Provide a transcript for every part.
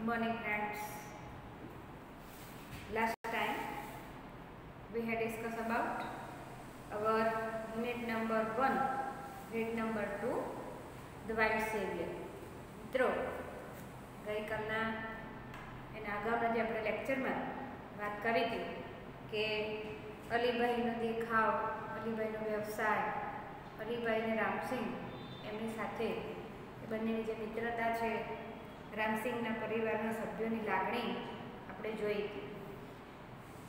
morning friends. Last time we had discussed about our unit number 1, read number 2, the white savior. મિત્રો ગઈકાલના એના અગાઉના જે આપણે લેક્ચરમાં વાત કરી હતી કે અલીભાઈનો દેખાવ, અલીભાઈનો વ્યવસાય, અલીભાઈ અને રામસિંહ એમની સાથે એ બંનેની જે મિત્રતા છે, રામસિંહના પરિવારના સભ્યોની લાગણી આપણે જોઈ હતી.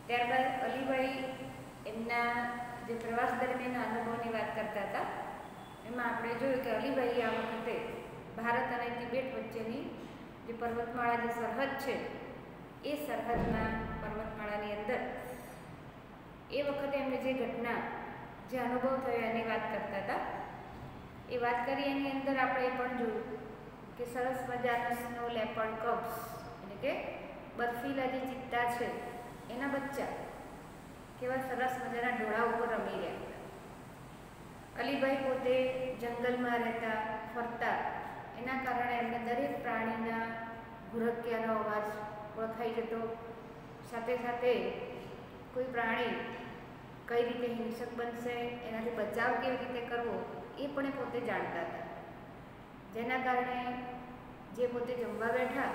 ત્યારબાદ અલીભાઈ એમના જે પ્રવાસ દરમિયાન અનુભવની વાત કરતા હતા એમાં આપણે જોયું કે અલીભાઈએ આ વખતે ભારત અને તિબેટ વચ્ચેની જે પર્વતમાળા જે સરહદ છે એ સરહદના પર્વતમાળાની અંદર એ વખતે એમને જે ઘટના, જે અનુભવ થયો એની વાત કરતા હતા. એ વાત કરી એની અંદર આપણે એ પણ જોયું કે સરસ મજાના સ્નો લેપર્ડ કબ્સ એટલે કે બર્ફીલા જે ચિત્તા છે એના બચ્ચા કેવા સરસ મજાના ડોળા ઉપર રમી રહ્યા હતા. અલીભાઈ પોતે જંગલમાં રહેતા, ફરતા, એના કારણે એમને દરેક પ્રાણીના ઘુરકિયાનો અવાજ ઓળખાઈ જતો. સાથે સાથે કોઈ પ્રાણી કઈ રીતે હિંસક બનશે, એનાથી બચાવ કેવી રીતે કરવો એ પણ એ પોતે જાણતા હતા. જેના કારણે જે પોતે જમવા બેઠા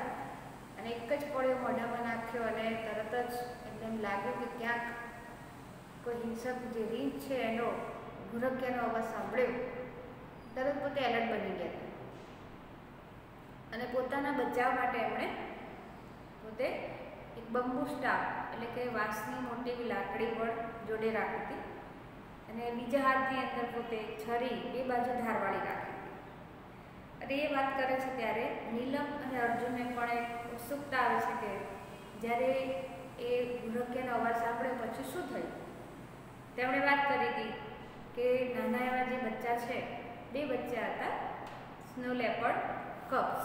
અને એક જ પડ્યો મોઢામાં નાખ્યો અને તરત જ એમને એમ લાગ્યું કે ક્યાંક કોઈ હિંસક જે રીંછ છે એનો ઘુરકિયાનો અવાજ સાંભળ્યો, તરત પોતે એલર્ટ બની ગયા હતા અને પોતાના બચાવ માટે એમણે પોતે એક બંબુ સ્ટાફ એટલે કે વાંસની મોટી લાકડી પણ જોડે રાખી હતી અને બીજા હાથની અંદર પોતે છરી બે બાજુ ધારવાળી રાખી. અને એ વાત કરે છે ત્યારે નીલમ અને અર્જુનને પણ એક ઉત્સુકતા આવે છે કે જ્યારે એ ઘુરકિયાનો અવાજ સાંભળ્યો પછી શું થયું. તેમણે વાત કરી હતી કે નાના એવા જે બચ્ચા છે, બે બચ્ચા હતા સ્નો લેપર્ડ કબ્સ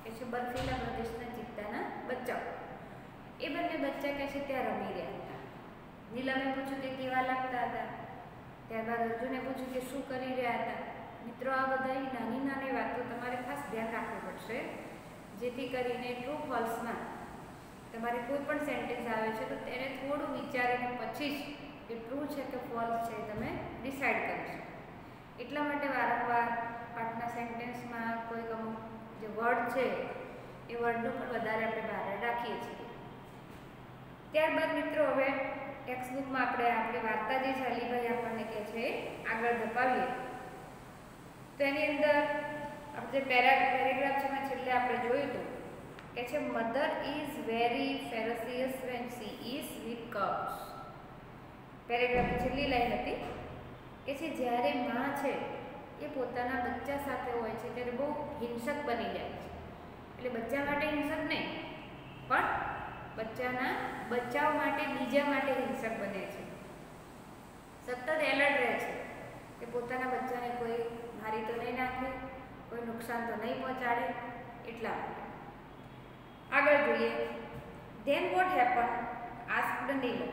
કે છે બર્ફીલા પ્રદેશના ચિત્તાના બચ્ચાઓ. એ બંને બચ્ચા કે છે ત્યાં રમી રહ્યા હતા. નીલમે પૂછ્યું કે કેવા લાગતા હતા. ત્યારબાદ અર્જુને પૂછ્યું કે શું કરી રહ્યા હતા. મિત્રો, આ બધા નાની નાની વાતો તમારે ખાસ ધ્યાન રાખવું પડશે જેથી કરીને ટ્રુ ફોલ્સમાં તમારે કોઈ પણ સેન્ટેન્સ આવે છે તો તેને થોડું વિચારીને પછી જ કે ટ્રુ છે કે ફોલ્સ છે તમે ડિસાઇડ કરશો. એટલા માટે વારંવાર પાઠના સેન્ટેન્સમાં કોઈક અમુક જે વર્ડ છે એ વર્ડનું પણ વધારે આપણે બહાર રાખીએ છીએ. ત્યારબાદ મિત્રો હવે ટેક્સ્ટ બુકમાં આપણે આપણી વાર્તા જે છે અલીભાઈ આપણને કહે છે આગળ ધપાવીએ તો એની અંદર આપણે જે પેરેગ્રાફ છે એમાં છેલ્લે આપણે જોયું હતું કે છે mother is very ferocious when she is with cubs. પેરેગ્રાફની છેલ્લી લાઈન હતી કે છે જ્યારે માં છે એ પોતાના બચ્ચા સાથે હોય છે ત્યારે બહુ હિંસક બની જાય છે. એટલે બચ્ચા માટે હિંસક નહીં પણ બચ્ચાના બચાવ માટે, બીજા માટે હિંસક બને છે. સતત એલર્ટ રહે છે કે પોતાના બચ્ચાને કોઈ મારી તો નહીં નાખે, કોઈ નુકસાન તો નહીં પહોંચાડે. એટલા માટે આગળ જોઈએ. ધેન વોટ હેપન આસ્ક્ડ નીલમ.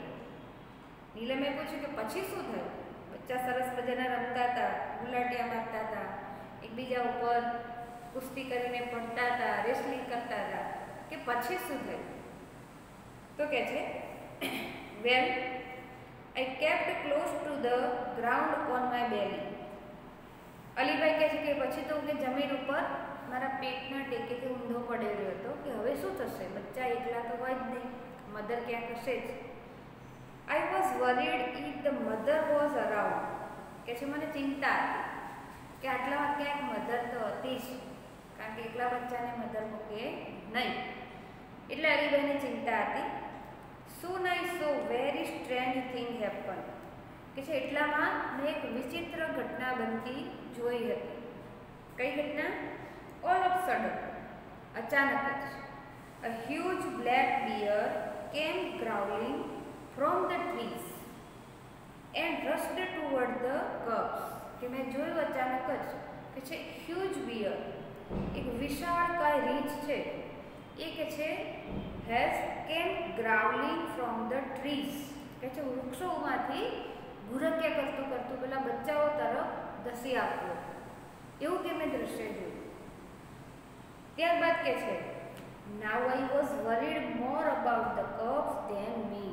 નીલમે પૂછ્યું કે પછી શું થયું. બચ્ચા સરસ મજાના રમતા હતા, ગુલાટિયા મારતા હતા, એકબીજા ઉપર કુસ્તી કરીને પડતા હતા, રેસલિંગ કરતા હતા, કે પછી શું થયું. તો કે છે well I kept close to the ground on my belly. Alibhai કહે છે કે પછી તો હું જમીન ઉપર મારા પેટના ટેકેથી ઊંધો પડેલો હતો કે હવે શું થશે, બચ્ચા એકલા તો હોય જ નહીં, મધર ક્યાંક હશે જ. I was worried if the mother was around. કે છે મને ચિંતા હતી કે આટલામાં ક્યાંક મધર તો હતી જ, કારણ કે એકલા બચ્ચાને મધર મૂકે નહીં. એટલે અલીભાઈને ચિંતા હતી. Soon I saw very strange thing happen. કે છે એટલામાં મેં એક વિચિત્ર ઘટના બનતી જોઈ હતી. કઈ ઘટના? ઓલ ઓફ સડન, અચાનક જ a huge black bear came growling from the trees and rushed toward the cubs. કે મેં જોયું અચાનક જ કે છે huge bear, એક વિશાળકાય રીંછ છે એ કે છે has came growling from the trees. કે છે વૃક્ષોમાંથી ઘુરકિયા કરતું કરતું પેલા બચ્ચાઓ તરફ ધસી આવતું એવું કે મેં દ્રશ્ય જોયું. ત્યારબાદ કે છે Now I was worried more about the cubs than me.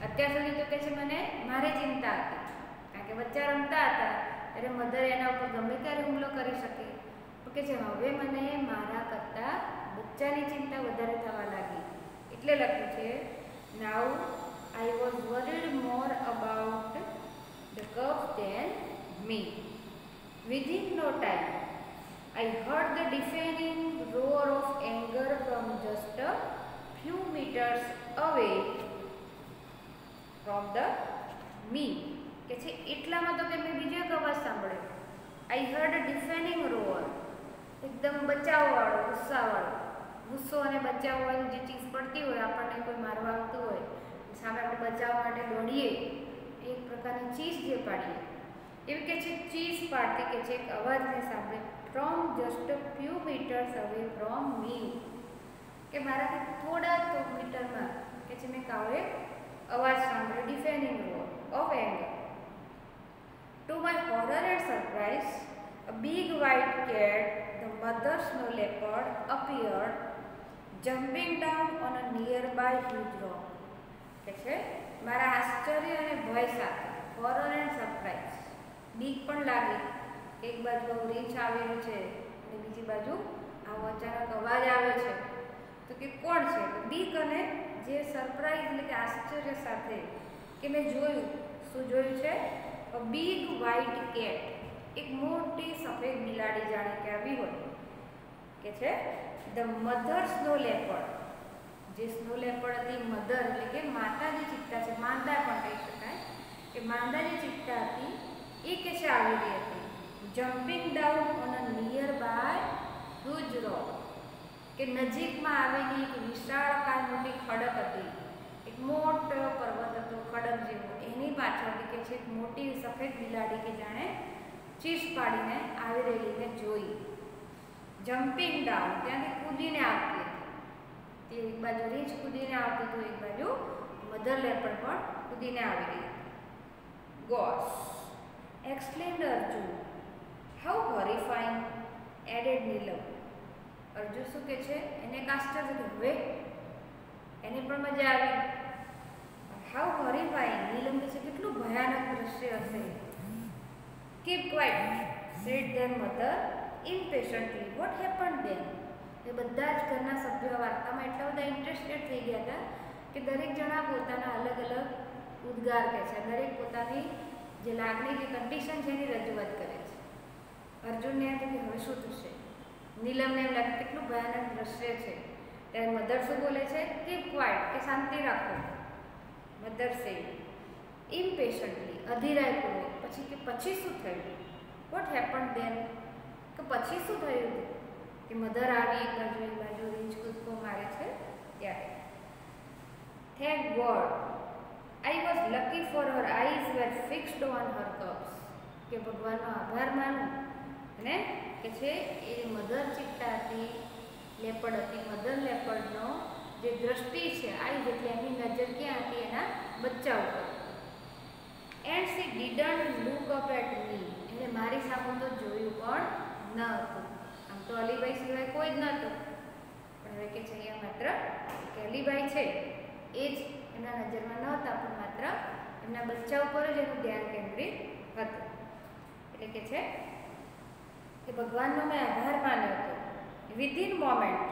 અત્યાર સુધી તો કે છે મને મારી ચિંતા હતી, કારણ કે બચ્ચા રમતા હતા ત્યારે મધર એના ઉપર ગમે ત્યારે હુમલો કરી શકે. તો કે છે હવે મને મારા કરતાં બચ્ચાની ચિંતા વધારે થવા લાગી. એટલે લખ્યું છે Now I was worried more about the cubs than me. Within no time, I heard the deafening roar of anger from just a few meters away from the me. કે છે એટલામાં તો કે મેં બીજો એક અવાજ સાંભળ્યો. I heard a deafening roar. એકદમ બચાવવાળો, ગુસ્સાવાળો. ગુસ્સો અને બચાવવાળી જે ચીજ પડતી હોય, આપણને કોઈ મારવા આવતું હોય, સામે આપણે બચાવવા માટે દોડીએ, એક પ્રકારની ચીઝ જે પાડીએ, એવી કે છે ચીઝ પાડતી કે છે એક અવાજને સાંભળે from just a few meters away from me. કે મારાથી થોડા તો મીટરમાં કે છે મેં કાવો એક અવાજ સાંભળ્યો, deafening roar of anger. To my horror and surprise, a big white cat, the mother snow leopard, appeared, jumping down on a nearby huge rock. કે છે મારા આશ્ચર્ય અને ભય સાથે, હોરર એન્ડ સરપ્રાઇઝ, બીક પણ લાગી કે એક બાજુ આવું રીંછ આવેલું છે અને બીજી બાજુ આવો અચાનક અવાજ આવે છે. તો કે કોણ છે? બીક અને જે સરપ્રાઇઝ એટલે કે આશ્ચર્ય સાથે કે મેં જોયું. શું જોયું છે? અ બિગ વ્હાઇટ કેટ, એક મોટી સફેદ બિલાડી જાણે કે આવી હોય. કે છે ધ મધર સ્નો લેપર્ડ, જે સ્નો લેપર્ડ હતી મધર એટલે કે માતા જે ચિત્તા છે, માંદા પણ કહી શકાય કે માંદા જે ચિત્તા હતી એ કે છે આવી રહી હતી. Jumping down on a nearby huge rock, કે નજીકમાં આવેલી એક વિશાળકાય મોટી ખડક હતી. એક મોટો પર્વત હતો ખડક જેવો, એની પાછળથી કે છે એક મોટી સફેદ બિલાડી કે જાણે ચીસ પાડીને આવી રહેલીને જોઈ. જમ્પિંગ ડાઉન, ત્યાંથી કૂદીને આવતી હતી. તે એક બાજુ રીંછ કૂદીને આવતી હતું, એક બાજુ મધર લેપર્ડ પણ કૂદીને આવી રહી હતી. Gauss exclaimed Arjun. How horrifying, added Neelam. Arjun શું કે છે? એને એક આશ્ચર્ય થયું, હવે એને પણ મજા આવી. હાઉ હોરિફાઈંગ, નીલમ કે છે કેટલું ભયાનક દ્રશ્ય હશે. Keep quiet, said their mother impatiently. What happened then? એ બધા જ ઘરના સભ્યો વાર્તામાં એટલા બધા ઇન્ટરેસ્ટેડ થઈ ગયા હતા કે દરેક જણા પોતાના અલગ અલગ ઉદ્ગાર કહે છે, દરેક પોતાની જે લાગણી, જે કન્ડિશન છે એની રજૂઆત કરે છે. અર્જુનને એમ થયું કે હવે શું થશે? નીલમને એમ લાગે કેટલું ભયાનક દ્રશ્ય છે. ત્યારે મધર શું બોલે છે? કીપ ક્વાઇટ, કે શાંતિ રાખો. મધર સે ઇમ્પેશન્ટલી, અધીરાયપૂર્વક. પછી કે પછી શું થયું? વોટ હેપન ધેન, કે પછી શું થયું? કે મધર આવી એક બાજુ રીંછ કૂદકો મારે છે ત્યારે. Thank God I was lucky for her eyes were fixed on her cubs. કે ભગવાનનો આભાર માનું. અને કે છે એ મધર ચિત્તા હતી, લેપર્ડ હતી, મધર લેપર્ડનો જે દ્રષ્ટિ છે આઈ એટલે એની નજર ક્યાં હતી? એના બચ્ચા ઉપર. And she didn't look up at me, એટલે મારી સામે તો જોયું પણ ન હતું. આમ તો અલીભાઈ સિવાય કોઈ જ નહોતું, પણ હવે કે છે અહીંયા માત્ર કે અલીભાઈ છે એ જ એમના નજરમાં નહોતા, પણ માત્ર એમના બચ્ચા ઉપર જ એનું ધ્યાન કેન્દ્રિત હતું. એટલે કે છે કે ભગવાનનો મેં આભાર માન્યો હતો. Within moment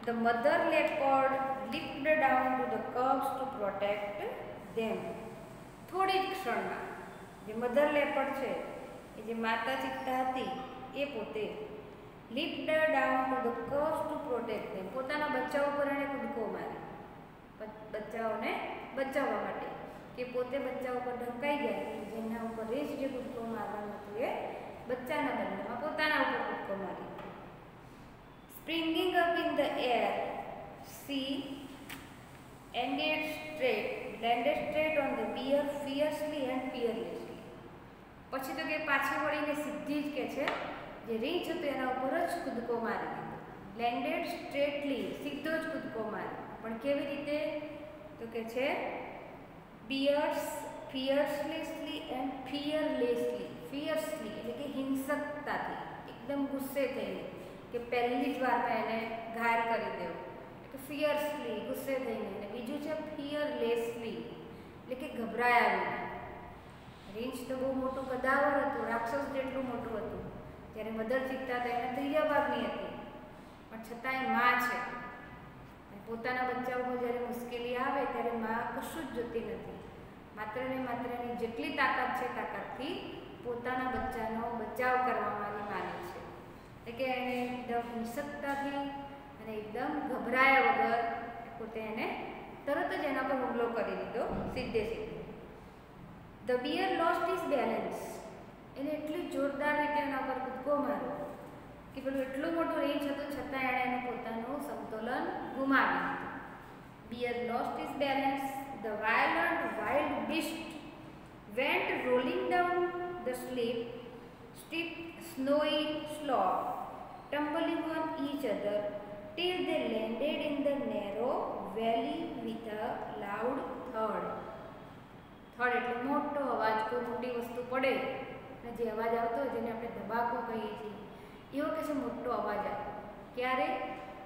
the mother leopard lift down to the cubs to protect them. થોડી જ ક્ષણમાં જે મધર લેપર્ડ છે એ જે માતા ચિત્તા હતી એ પોતે lift down to the cubs to protect them, પોતાના બચ્ચાઓ પર એણે કૂદકો મારી બચ્ચાઓને બચાવવા માટે. કે પોતે બચ્ચાઓ પર ઢંકાઈ ગયા, જેના ઉપર રીંછ જે કૂદકો મારવાનું હતું એ બચ્ચાના બદલામાં પોતાના ઉપર કૂદકો મારી. Springing up in the air, she landed straight on the bear fiercely and fearlessly. પછી તો કે પાછી વળીને સીધી જ કે છે જે રીંછ હતું એના ઉપર જ કૂદકો મારી દીધો. લેન્ડેડ સ્ટ્રેટલી, સીધો જ કૂદકો મારી. પણ કેવી રીતે? તો કે છે બિયર્સ ફિયર્સલી એન્ડ ફિયરલેસલી. ફિયર્સલી એટલે કે હિંસકતાથી, એકદમ ગુસ્સે થઈને, કે પહેલી જ વારમાં એને ઘાયલ કરી દેવો, કે ફિયર્સલી ગુસ્સે થઈને, અને બીજું છે ફિયરલેસલી એટલે કે ગભરાયા વિના. રીંછ તો બહુ મોટું કદાવર હતું, રાક્ષસ જેટલું મોટું હતું. જ્યારે મધર ચિત્તા હતા એને ત્રીજા ભાગની હતી, પણ છતાંય માં છે. પોતાના બચ્ચા ઉપર જ્યારે મુશ્કેલી આવે ત્યારે માં કશું જ જોતી નથી. માત્ર ને માત્ર એની જેટલી તાકાત છે તાકાતથી પોતાના બચ્ચાનો બચાવ કરવામાં માને છે. એટલે કે એને એકદમ હિંસકતાથી અને એકદમ ગભરાયા વગર પોતે એને તરત જ એના પર હુમલો કરી દીધો, સીધે સીધો. The bear lost his balance, એને એટલી જોરદાર રીતે એના પર કૂદકો માર્યો કે પેલું એટલું મોટું રેન્જ હતું છતાં એણે એનું પોતાનું સંતુલન ગુમાવી દીધું. Bear lost his balance, the wild beast went rolling down the steep snowy slope, tumbling on each other till they landed in the narrow valley with a loud thud. થડ એટલે મોટો અવાજ, કોઈ મોટી વસ્તુ પડે અને જે અવાજ આવતો હોય જેને આપણે ધબાકો કહીએ છીએ, એવો કે છે મોટો અવાજ આવે. ક્યારે?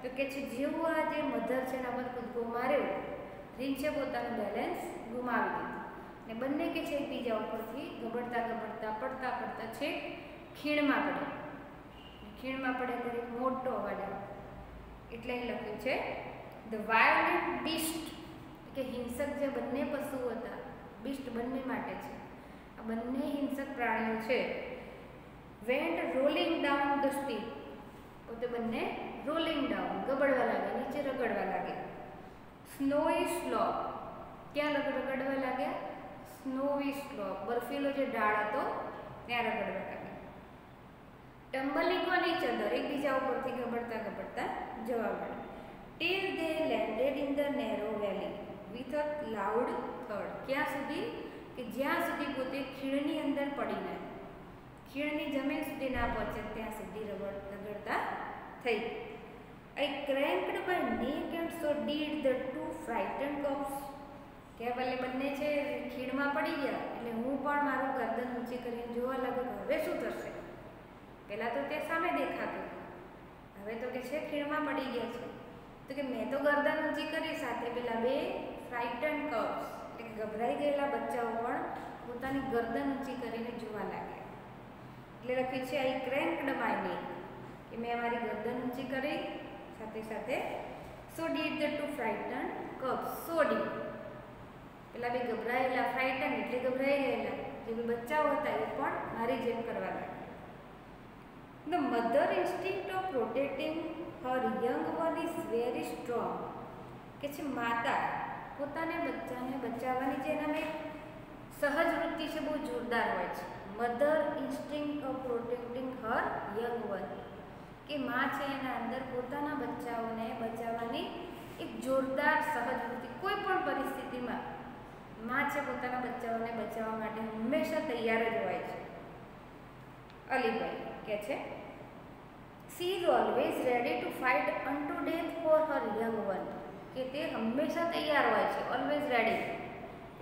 તો કે છે જેવું આ જે મધર છે એના પર કૂદકો માર્યો, રીંછે પોતાનું બેલેન્સ ગુમાવી દીધું ને બંને કે છે એકબીજા ઉપરથી ગબડતા ગબડતા પડતા પડતા છે ખીણમાં પડે. ખીણમાં પડે ત્યારે એક મોટો અવાજ આવે, એટલે અહીં લખ્યું છે ધ વાયોલેન્ટ બીસ્ટ, કે હિંસક જે બંને પશુઓ હતા, બીસ્ટ બંને માટે છે, આ બંને હિંસક પ્રાણીઓ છે. Vent rolling down the steep, પોતે બંને રોલિંગ ડાઉન ગબડવા લાગે, નીચે રગડવા લાગે. સ્નોવી સ્લોપ, ક્યાં રગડવા લાગ્યા? સ્નોવી સ્લોપ, બર્ફીલો જે ઢાળ હતો ત્યાં રગડવા લાગ્યા. ટમ્બલિંગ ઓન ઈચ અધર, એકબીજા ઉપરથી ગબડતા ગબડતા જવા મળે. Till they landed in the narrow valley with a loud thud, ક્યાં સુધી? કે જ્યાં સુધી પોતે ખીણની અંદર પડી ના, ખીણની જમીન સુધી ના પહોંચે ત્યાં સુધી રગડતા થઈ. I cranked my neck and so did the two frightened cubs. કે બંને છે ખીણમાં પડી ગયા એટલે હું પણ મારું ગરદન ઊંચી કરીને જોવા લાગ્યો કે હવે શું થશે. પહેલાં તો તે સામે દેખાતું, હવે તો કે છે ખીણમાં પડી ગયા છે. તો કે મેં તો ગરદન ઊંચી કરી, સાથે પેલા બે ફ્રાઇટન કબ્સ એટલે કે ગભરાઈ ગયેલા બચ્ચાઓ પણ પોતાની ગરદન ઊંચી કરીને જોવા લાગ્યા. એટલે લખ્યું છે આઈ ક્રેન્કડ માય નેક, કે મેં મારી ગરદન ઊંચી કરી, સાથે સાથે so did the two frightened cubs, so did પેલા બે ગભરાયેલા, ફ્રાઇટન એટલે ગભરાઈ ગયેલા જે બે બચ્ચાઓ હતા એ પણ મારી જેમ કરવા લાગ્યા. The mother instinct of protecting Har young one is very strong, કે છે માતા પોતાના બચ્ચાને બચાવવાની જે એનામાં સહજ વૃત્તિ છે બહુ જોરદાર હોય છે. Mother instinct of protecting Har young one, કે માં છે એના અંદર પોતાના બચ્ચાઓને બચાવવાની એક જોરદાર સહજ વૃત્તિ, કોઈ પણ પરિસ્થિતિમાં માં છે પોતાના બચ્ચાઓને બચાવવા માટે હંમેશા તૈયાર જ હોય છે. અલીભાઈ કે છે she is always ready to fight unto death for her young one, કે તે હંમેશા તૈયાર હોય છે, ઓલવેઝ રેડી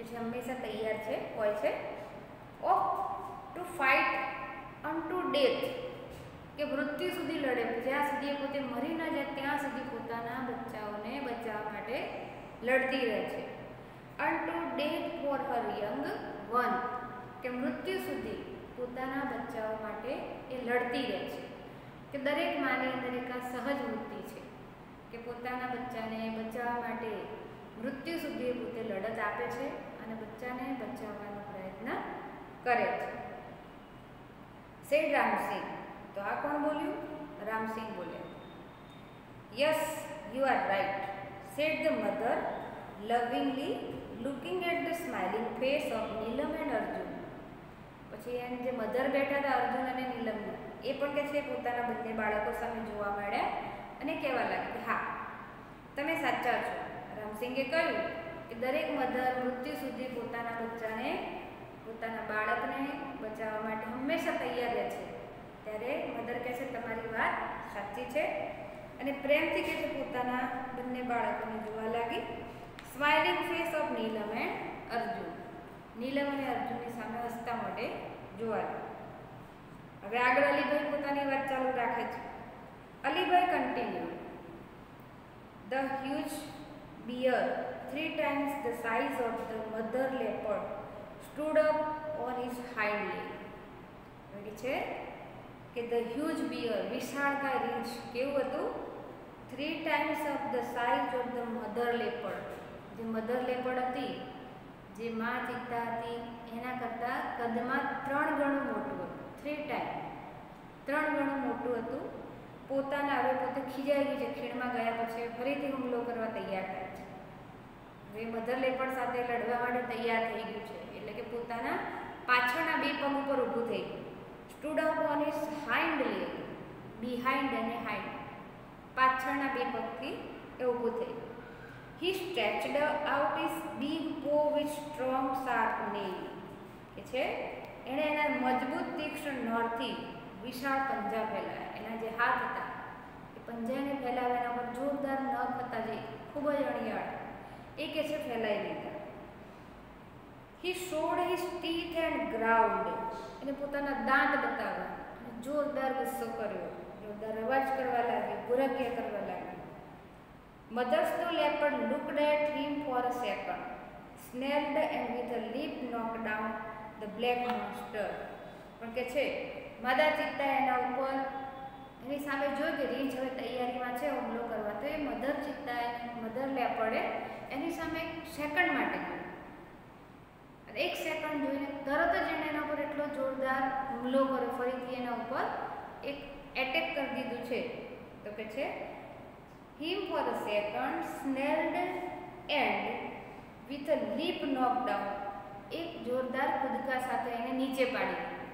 એટલે હંમેશા તૈયાર છે હોય છે. Of two fight unto death, કે મૃત્યુ સુધી લડે, જ્યાં સુધી એ પોતે મરી ન જાય ત્યાં સુધી પોતાના બચ્ચાઓને બચાવવા માટે લડતી રહે છે. Unto death for her young one, કે મૃત્યુ સુધી પોતાના બચ્ચાઓ માટે એ લડતી રહે છે. કે દરેક માની અંદર એક આ સહજ વૃત્તિ છે કે પોતાના બચ્ચાને બચાવવા માટે મૃત્યુ સુધી એ પોતે લડત આપે છે અને બચ્ચાને બચાવવાનો પ્રયત્ન કરે છે. સેડ રામસિંહ, તો આ કોણ બોલ્યું? રામસિંહ બોલ્યા. Yes you are right, said the mother lovingly looking at the smiling face of Neelam and Arjun. પછી એમ જે મધર બેઠા હતા અર્જુન અને નીલમના, એ પણ કે છે પોતાના બંને બાળકો સામે જોવા માંડ્યા અને કહેવા લાગ્યા કે હા તમે સાચા છો. રામસિંગે કહ્યું કે દરેક મધર મૃત્યુ સુધી પોતાના બચ્ચાને, પોતાના બાળકને બચાવવા માટે હંમેશા તૈયાર રહે છે. ત્યારે મધર કહે છે તમારી વાત સાચી છે, અને પ્રેમથી કહે છે પોતાના બંને બાળકોને જોવા લાગી. Smiling face of Neelam and Arjun, Neelam અને અર્જુનની સામે હસતા મોઢે જોવા લાગી. હવે આગળ અલીભાઈ પોતાની વાત ચાલુ રાખે છે. Alibai continued. The huge bear, 3 times the size of the mother leopard, stood up on his hind leg. એટલે છે કે the huge bear, વિશાળકાય રીંછ કેવું હતું? 3 times of the size of the mother leopard. જે મધર લેપર્ડ હતી, જે માં ચિત્તા હતી, એના કરતાં કદમાં 3 ગણું મોટું હતું. 3 ટાઈમ 3 ગણું મોટું હતું. પોતાના હવે પોતે ખીજાઈ ગયું છે, ખીણમાં ગયા પછી ફરીથી હુમલો કરવા તૈયાર થાય છે. હવે મધર લેપર્ડ સાથે લડવા માટે તૈયાર થઈ ગયું છે, એટલે કે પોતાના પાછળના 2 પગ ઉપર ઊભું થઈ ગયું. Stood up on his hind leg, behind અને હાઇન્ડ, પાછળના 2 પગથી એ ઊભું થઈ ગયું. He stretched out his big paw with strong sharp nail. કે છે એણે એના મજબૂત તીક્ષ્ણ નળથી વિશાળ પંજા ફેલાયા. એના જે હાથ હતા એ પંજાને ફેલાવ્યા, એના પર જોરદાર નખ હતા જે ખૂબ જ અણિયાળા, એ કે છે ફેલાઈ લીધા. He showed his teeth and growled. એને પોતાના દાંત બતાવ્યા અને જોરદાર ગુસ્સો કર્યો, જોરદાર અવાજ કરવા લાગ્યો, ગુરક્યા કરવા લાગ્યો. Mother snow leopard looked at him for a second, snarled and with a leap knocked down the black monster. પણ કે છે માદા ચિત્તા એના ઉપર એની સામે જોઈ કે રીંછ હવે તૈયારીમાં છે હુમલો કરવા, તો એ મધર ચિત્તાએ, મધર લેપર્ડે એની સામે સેકન્ડ માટે જોયું. અને 1 સેકન્ડ જોઈને તરત જ એણે એના ઉપર એટલો જોરદાર હુમલો કર્યો, ફરીથી એના ઉપર એક એટેક કરી દીધું છે. તો કે છે him for a second, snarled and with a leap knocked down. એક જોરદાર કૂદકા સાથે એને નીચે પાડી દીધું.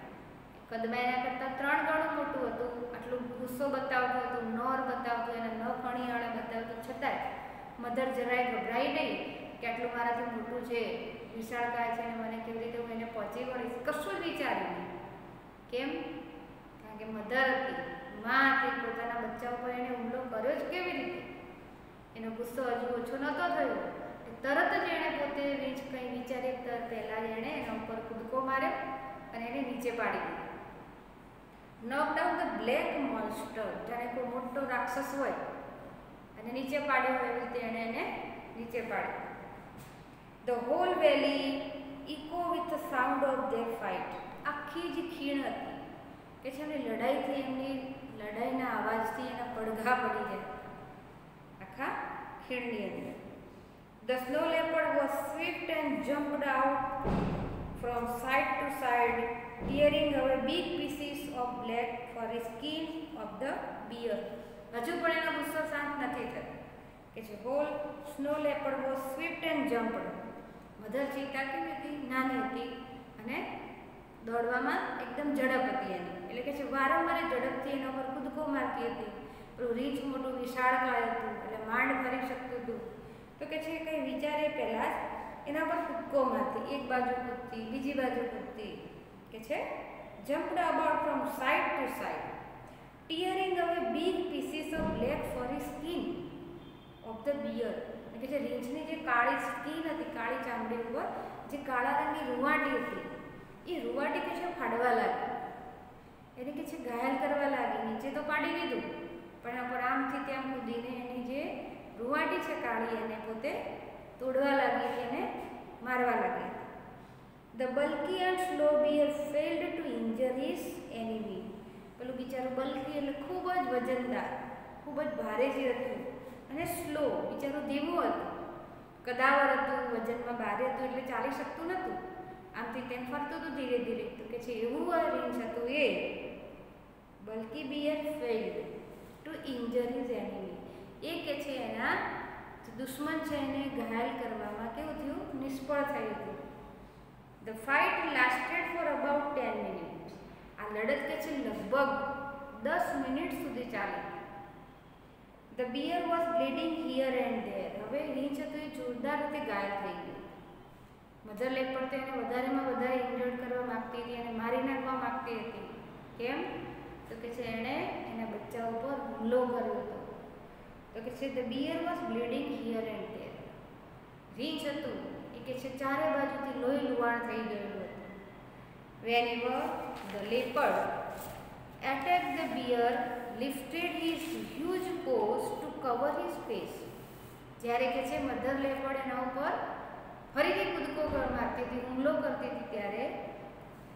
કદમાં એના કરતાં 3 ગણું મોટું હતું, આટલું ગુસ્સો બતાવતું હતું, નોર બતાવતું, એના નખ અણીયાળા બતાવતું, છતાંય મધર જરાય ગભરાઈ નહીં કે આટલું મારાથી મોટું છે, વિશાળકાય છે, અને મને કેવી રીતે હું એને પહોંચી વળીશ, કશું જ વિચાર્યું નહીં. કેમ? કારણ કે મધર હતી, માં હતી, પોતાના બચ્ચા ઉપર એને હુમલો કર્યો જ કેવી રીતે? એનો ગુસ્સો હજુ ઓછો નહોતો થયો. તરત જ એણે પોતે રીંછ કંઈ વિચારે પહેલાં જ એણે એના ઉપર કૂદકો માર્યો અને એને નીચે પાડી દીધો. knocked down the black monster, જાણે કોઈ મોટો રાક્ષસ હોય અને નીચે પાડ્યો હોય એવી રીતે એણે એને નીચે પાડ્યો. The whole valley echo with the sound of their fight. આખી જે ખીણ હતી કે છે એમની લડાઈથી, એમની લડાઈના અવાજથી એના પડઘા પડી જાય આખા ખીણની અંદર. The snow leopard was swift and jumped out from side to side, tearing away big pieces of black furry skin of the bear. હજુ પણ એનો ગુસ્સો શાંત નથી થયો કે છે whole snow leopard was swift and jumped. Mother cheetah કેવી હતી? નાની હતી અને દોડવામાં એકદમ ઝડપ હતી એની, એટલે કે છે વારંવાર ઝડપથી એના પર કૂદકો મારતી હતી. પેલું રીંછ મોટું વિશાળકાય હતું એટલે માંડ ફરી શકતું હતું. તો કે છે કંઈ વિચારે પહેલાં જ એના પર કૂદકો મારતી, એક બાજુ કૂદતી, બીજી બાજુ કૂદતી, કે છે jumped about from side to side, tearing away big pieces of black furry skin of the bear. કે જે રીંછની જે કાળી સ્કીન હતી, કાળી ચામડી ઉપર જે કાળા રંગની રૂવાટી હતી, એ રૂવાટી કે છે ફાડવા લાગી, એને કે છે ઘાયલ કરવા લાગી. નીચે તો પાડી દીધું, પણ એના પર આમથી ત્યાં કૂદીને એની જે રૂવાટી છે કાળી એને પોતે તોડવા લાગી, એને મારવા લાગી. The bulky and slow bear failed to injure his enemy. પેલું બિચારું બલ્કી એટલે ખૂબ જ વજનદાર, ખૂબ જ ભારે જે હતું, અને સ્લો બિચારું ધીમું હતું, કદાવર હતું, વજનમાં ભારે હતું એટલે ચાલી શકતું નહોતું, આમથી તેમ ફરતું હતું ધીરે ધીરે. તો કે છે એવું આ રીંછ હતું a bulky bear failed to injure his enemy. એ કે છે એના દુશ્મન છે એને ઘાયલ કરવામાં કેવું થયું? નિષ્ફળ થયું હતું. The fight lasted for about 10 minutes. આ લડત કે છે લગભગ 10 મિનિટ સુધી ચાલી. The bear was bleeding here and there. હવે રીંછ હતું એ જોરદાર રીતે ઘાયલ થઈ ગયું. મધર લેપર્ડ એને વધારેમાં વધારે ઇન્જર્ડ કરવા માંગતી હતી અને મારી નાખવા માંગતી હતી. કેમ? તો કે છે એણે એના બચ્ચા ઉપર હુમલો કર્યો હતો. તો કે છે the bear was bleeding here and there. રીંછ હતું એ કે છે ચારે બાજુથી લોહી લુહાણ થઈ ગયેલું હતું. Whenever the leopard attacked the bear, lifted his huge paws to cover his face. જ્યારે કે છે મધર લેપર્ડ એના ઉપર ફરીથી કૂદકો મારતી હતી, હુમલો કરતી હતી, ત્યારે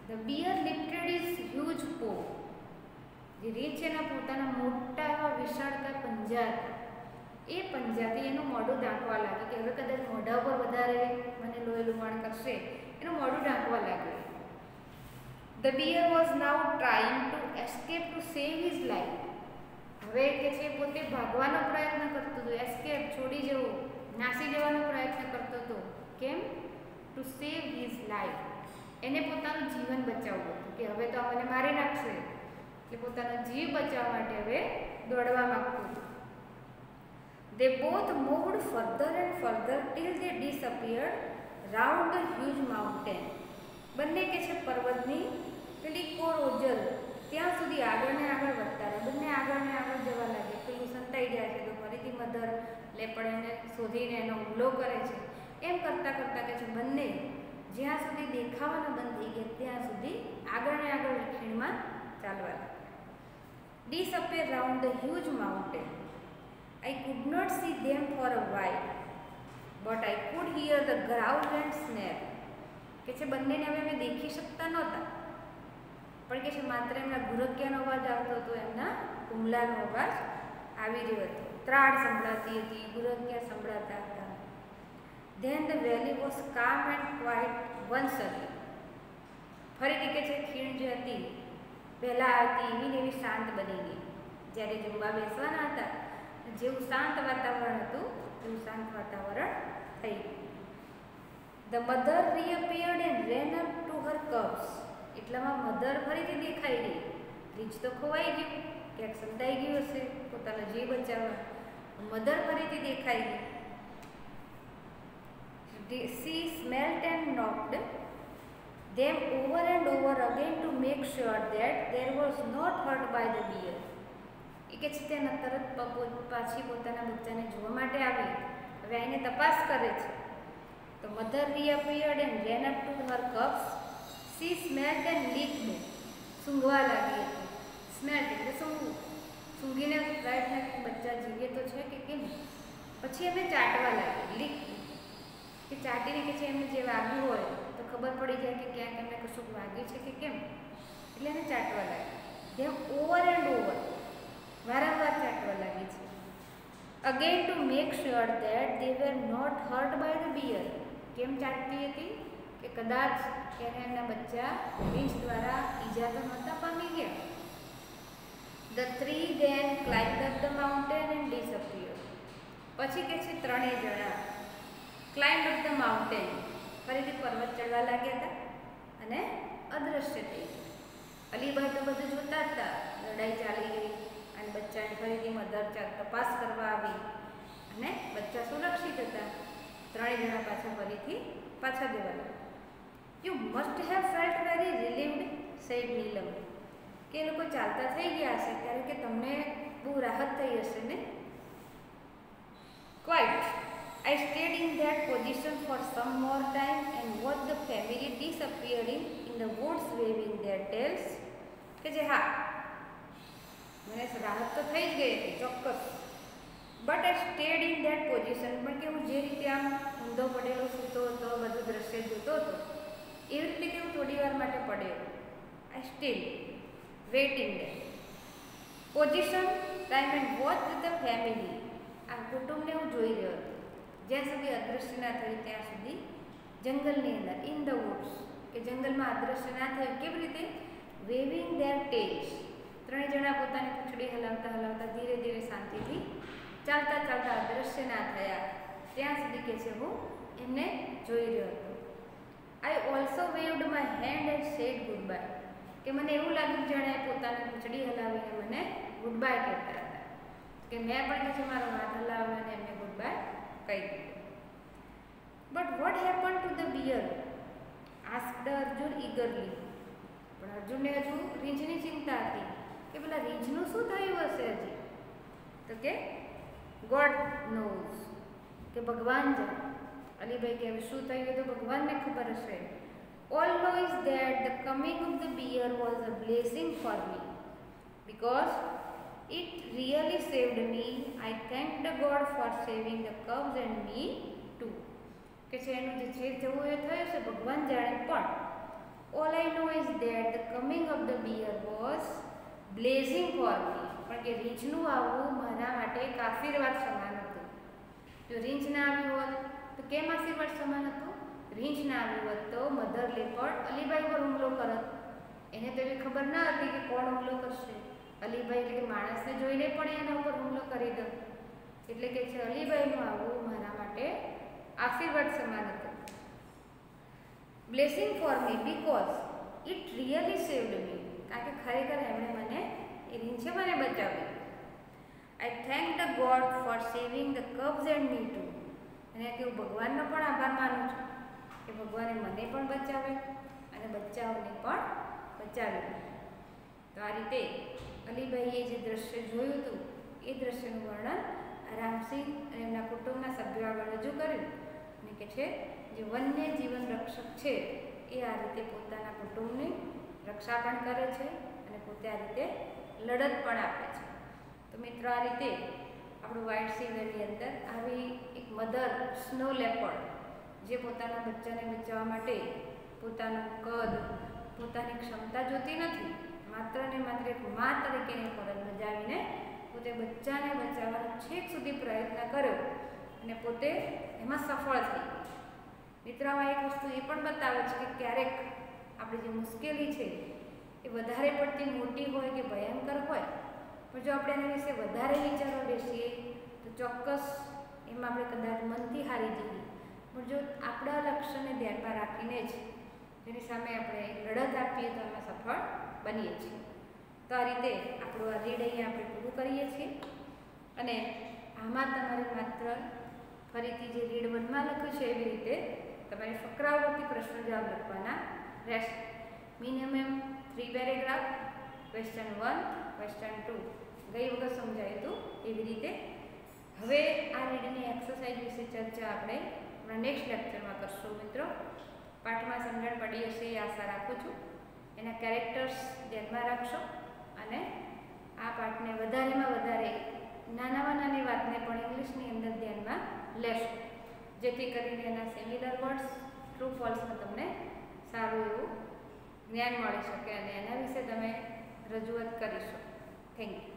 the bear lifted his huge paw. જે રીંછ એના પોતાના મોટા એવા વિશાળકાય પંજા હતા, એ પંજાથી એનું મોઢું ઢાંકવા લાગે કે હવે કદાચ મોઢા ઉપર વધારે મને લોહી લુહાણ કરશે, એનું મોઢું ઢાંકવા લાગે. The bear was now trying to escape to save his life. હવે કે છે પોતે ભાગવાનો પ્રયત્ન કરતો હતો, એસ્કેપ છોડી જવો, નાસી જવાનો પ્રયત્ન કરતો હતો. કેમ? To save his life. એને પોતાનું જીવન બચાવવું હતું કે હવે તો આ મને મારી નાખશે, એટલે પોતાનો જીવ બચાવવા માટે હવે દોડવા માંગતું હતું. They both moved further and further till they disappeared round the huge mountain. બંને કે છે પર્વતની પેલી કોરોજલ ત્યાં સુધી આગળ ને આગળ વધતા રહે. બંને આગળ ને આગળ જવા લાગે. પેલું સંતાઈ જાય છે તો ફરીથી મધર લેપર્ડ એને શોધીને એનો હુમલો કરે છે. એમ કરતાં કરતાં કે છે બંને જ્યાં સુધી દેખાવાના બંધ થઈ ગયા ત્યાં સુધી આગળ ને આગળ ખીણમાં ચાલવા લાગ્યા. Disappear round the huge mountain. I could not see them for a while, but I could hear the growl and snare. કે છે બંનેને હવે મેં દેખી શકતા નહોતા, પણ કે છે માત્ર એમના ગુરક્યાનો અવાજ આવતો હતો, એમના હુમલાનો અવાજ આવી રહ્યો હતો. ત્રાડ સંભળાતી હતી, ગુરક્યા સંભળાતા હતા. Then the valley was calm and quiet once again. ફરીથી કે છે ખીણ જે હતી પહેલાં આવતી એવી ને એવી શાંત બની ગઈ. જ્યારે જમવા બેસવાના હતા જેવું શાંત વાતાવરણ હતું એવું શાંત વાતાવરણ થઈ ગયું. The mother reappeared and ran up to her cubs. એટલામાં મધર ફરીથી દેખાઈ ગઈ. રીંછ તો ખોવાઈ ગયું, ક્યાંક સંતાઈ ગયું હશે પોતાનો જીવ બચાવવા. મધર ફરીથી દેખાઈ ગઈ. She smelt and knocked them over and over again to make sure that there was not hurt by the bear. એ કે છે તેના તરત પાછી પોતાના બચ્ચાને જોવા માટે આવી. હવે એને તપાસ કરે છે. તો mother reappeared and ran up to her cubs. She smelled and licked. સૂંઘવા લાગી હતી. સ્મેલ્ટ એટલે સૂંઘવું. સૂંઘીને પ્રયત્ન કે બચ્ચા જીવે તો છે કે કેમ. પછી એમને ચાટવા લાગી. લીક કે ચાટીને કે છે એમને જે વાગ્યું હોય તો ખબર પડી જાય કે ક્યાંક એમને કશું વાગ્યું છે કે કેમ, એટલે એને ચાટવા લાગી. જેમ ઓવર એન્ડ ઓવર વારંવાર ચાટવા લાગી છે. Again to make sure that they were not hurt by the bear. કેમ ચાટતી હતી? કે કદાચ એને એમના બચ્ચા રીંછ દ્વારા ઈજા તો નહોતા પામી ગયા. The three then climbed up the mountain and disappeared. પછી કે છે ત્રણેય જણા ક્લાઇમ્બ અપ ધ માઉન્ટેન, ફરીથી પર્વત ચડવા લાગ્યા હતા અને અદૃશ્ય થઈ ગયા. અલીભાઈ તો બધું જોતા હતા. લડાઈ ચાલી ગઈ અને બચ્ચાને ફરીથી મધર તપાસ કરવા આવી અને બચ્ચા સુરક્ષિત હતા. ત્રણેય જણા ફરીથી પાછા દેવા લાગ્યા. You must have felt very relieved, said Neelam. કે એ લોકો ચાલતા થઈ ગયા હશે ત્યારે કે તમને બહુ રાહત થઈ હશે ને. Quite. I stayed in that position for some more time and watched the family disappearing in the woods waving their tails. કે જે હા મને રાહત તો થઈ જ ગઈ હતી ચોક્કસ, but I stayed in that position. પણ કે હું જે રીતે આમ ઊંધો પડેલો સૂતો હતો, બધું દ્રશ્ય જોતો હતો, એવી રીતે કે હું થોડી વાર માટે પડ્યો. I still waiting that position time and watch the family. આ કુટુંબને હું જોઈ રહ્યો હતો જ્યાં સુધી અદૃશ્ય ના થયું ત્યાં સુધી જંગલની અંદર, ઇન ધ વુડ્સ. કે જંગલમાં અદૃશ્ય ના થયું કેવી રીતે? Weaving there tales. ત્રણેય જણા પોતાની પૂંછડી હલાવતા હલાવતા ધીરે ધીરે શાંતિથી ચાલતા ચાલતા અદૃશ્ય ના થયા ત્યાં સુધી કે છે હું એમને જોઈ રહ્યો હતો. I also વેવડ my hand and said good bye. કે મને એવું લાગ્યું જાણે પોતાની પૂંછડી હલાવીને મને ગુડ બાય કહેતા હતા. કે મેં પણ કે છે મારો હાથ હલાવ્યો અને એમને ગુડ બાય કહી દીધું. But what happen to the bear? Asked Arjun eagerly. પણ અર્જુનને હજુ રીંછની ચિંતા હતી કે પેલા રીંછનું શું થયું હશે હજી. તો કે ગોડ નોઝ. કે ભગવાન જાણે. અલીભાઈ કે હવે શું થયું તો ભગવાનને ખબર હશે. All know is that the coming of the bear was a blessing for me, because It really saved me. I thank the God for saving the cubs and me too. કે છે એનું જે છે થયું એ થયું છે, ભગવાન જાણે, પણ all I know is that the coming of the bear was blessing for me. પણ કે રીંછનું આવવું મારા માટે એક આશીર્વાદ સમાન હતું. જો રીંછ ના આવ્યું હોત તો કેમ આશીર્વાદ સમાન હતું? રીંછ ના આવ્યું હોત તો મધર લેપર્ડ અલીબાઈ પર હુમલો કરત. એને તો એવી ખબર ના હતી કે કોણ હુમલો કરશે. અલીબાઈ એટલે કે માણસને જોઈને પણ એના ઉપર હુમલો કરી દો. એટલે કે છે અલીબાઈનું આવવું મારા માટે આશીર્વાદ સમાન હતું. Blessing for me because it really saved me. કારણ કે ખરેખર એમણે મને, એ રીંછે મને બચાવ્યું. I thank the God for saving the cubs and me too. અને કે હું ભગવાનનો પણ આભાર માનું છું કે ભગવાને મને પણ બચાવે અને બચ્ચાઓને પણ બચાવ્યું. તો આ રીતે અલીબાઈએ જે દ્રશ્ય જોયું હતું એ દ્રશ્યનું વર્ણન રામસિંહ અને એમના કુટુંબના સભ્યો આગળ રજૂ કર્યું. અને કે છે જે વન્ય જીવન રક્ષક છે એ આ રીતે પોતાના કુટુંબની રક્ષા પણ કરે છે અને પોતે આ રીતે લડત પણ આપે છે. તો મિત્રો, આ રીતે આપણું વ્હાઇટ સિંગરની અંદર આવી એક મધર સ્નો લેપર્ડ જે પોતાના બચ્ચાને બચાવવા માટે પોતાનું કદ, પોતાની ક્ષમતા જોતી નથી, માત્ર ને માત્ર એક મા તરીકેની ફરજ બજાવીને પોતે બચ્ચાને બચાવવાનો છેક સુધી પ્રયત્ન કર્યો અને પોતે એમાં સફળ થઈ. મિત્રો, આમાં એક વસ્તુ એ પણ બતાવે છે કે ક્યારેક આપણી જે મુશ્કેલી છે એ વધારે પડતી મોટી હોય કે ભયંકર હોય, પણ જો આપણે એના વિશે વધારે વિચારવા બેસીએ તો ચોક્કસ એમાં આપણે કદાચ મનથી હારી જઈએ. પણ જો આપણા લક્ષ્યને ધ્યાનમાં રાખીને જ તેની સામે આપણે લડત આપીએ તો એમાં સફળ બનીએ છીએ. તો આ રીતે આપણું આ રીડ અહીંયા આપણે પૂરું કરીએ છીએ. અને આમાં તમારે માત્ર ફરીથી જે રીડ 1માં લખ્યું છે એવી રીતે તમારે ફકરાઓથી પ્રશ્નો જવાબ લખવાના રહેશે. મિનિમમ 3 પેરેગ્રાફ, ક્વેશ્ચન 1, ક્વેશ્ચન 2 ગઈ વખત સમજાયું હતું એવી રીતે. હવે આ રીડની એક્સરસાઇઝ વિશે ચર્ચા આપણે આપણા નેક્સ્ટ લેક્ચરમાં કરશું. મિત્રો, પાઠમાં સમજણ પડી હશે એ આશા રાખું છું. એના કેરેક્ટર્સ ધ્યાનમાં રાખશો અને આ પાઠને વધારેમાં વધારે નાનામાં નાની વાતને પણ ઇંગ્લિશની અંદર ધ્યાનમાં લેશો, જેથી કરીને એના સિમિલર વર્ડ્સ, ટ્રુ ફોલ્સમાં તમને સારું એવું જ્ઞાન મળી શકે અને એના વિશે તમે રજૂઆત કરી શકો. Thank you.